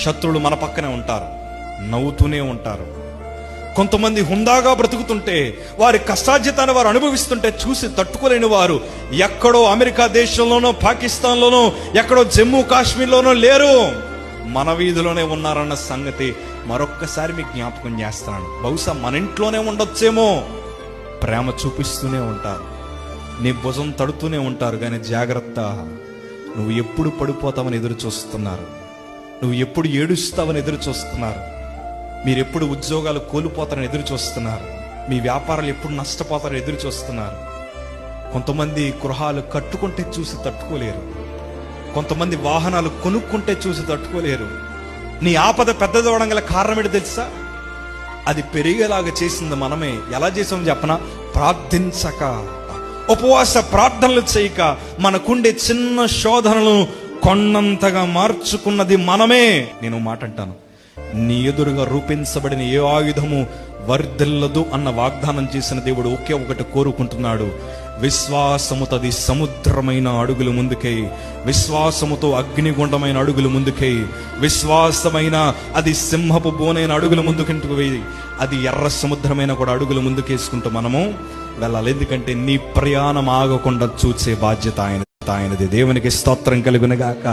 శత్రువులు మన పక్కనే ఉంటారు, నవ్వుతూనే ఉంటారు. కొంతమంది హుందాగా బ్రతుకుతుంటే, వారి కష్టార్జితాన్ని వారు అనుభవిస్తుంటే చూసి తట్టుకోలేని వారు ఎక్కడో అమెరికా దేశంలోనో, పాకిస్తాన్లోనో, ఎక్కడో జమ్మూ కాశ్మీర్లోనో లేరు, మన వీధిలోనే ఉన్నారన్న సంగతి మరొక్కసారి మీకు జ్ఞాపకం చేస్తున్నాను. బహుశా మన ఇంట్లోనే ఉండొచ్చేమో. ప్రేమ చూపిస్తూనే ఉంటారు, నీ భుజం తడుతూనే ఉంటారు. కానీ జాగ్రత్త, నువ్వు ఎప్పుడు పడిపోతావని ఎదురు చూస్తున్నారు, నువ్వు ఎప్పుడు ఏడుస్తావని ఎదురు చూస్తున్నారు, మీరు ఎప్పుడు ఉద్యోగాలు కోల్పోతారని ఎదురు చూస్తున్నారు, మీ వ్యాపారాలు ఎప్పుడు నష్టపోతారని ఎదురు చూస్తున్నారు. కొంతమంది గృహాలు కట్టుకుంటే చూసి తట్టుకోలేరు, కొంతమంది వాహనాలు కొనుక్కుంటే చూసి తట్టుకోలేరు. నీ ఆపద పెద్దదవడం గల కారణం ఏంటి తెలుసా? అది పెరిగేలాగా చేసింది మనమే. ఎలా చేసాం చెప్పనా? ప్రార్థించక, ఉపవాస ప్రార్థనలు చేయక, మనకుండే చిన్న శోధనలు కొండంతగా మార్చుకున్నది మనమే. నేను మాట అంటాను, నీ ఎదురుగా రూపించబడిన ఏ ఆయుధము వర్ధిల్లదు అన్న వాగ్దానం చేసిన దేవుడు ఒకే ఒకటి కోరుకుంటున్నాడు: విశ్వాసముతో అది సముద్రమైన అడుగులు ముందుకై, విశ్వాసముతో అగ్నిగుండమైన అడుగులు ముందుకై, విశ్వాసమైన అది సింహపు బోనైన అడుగులు ముందుకుంటూ వేయి, అది ఎర్ర సముద్రమైన కూడా అడుగులు ముందుకేసుకుంటూ మనము వెళ్ళాలి. ఎందుకంటే నీ ప్రయాణం ఆగకుండా చూసే బాధ్యత ఆయనది. దేవునికి స్తోత్రం కలుగునుగాక.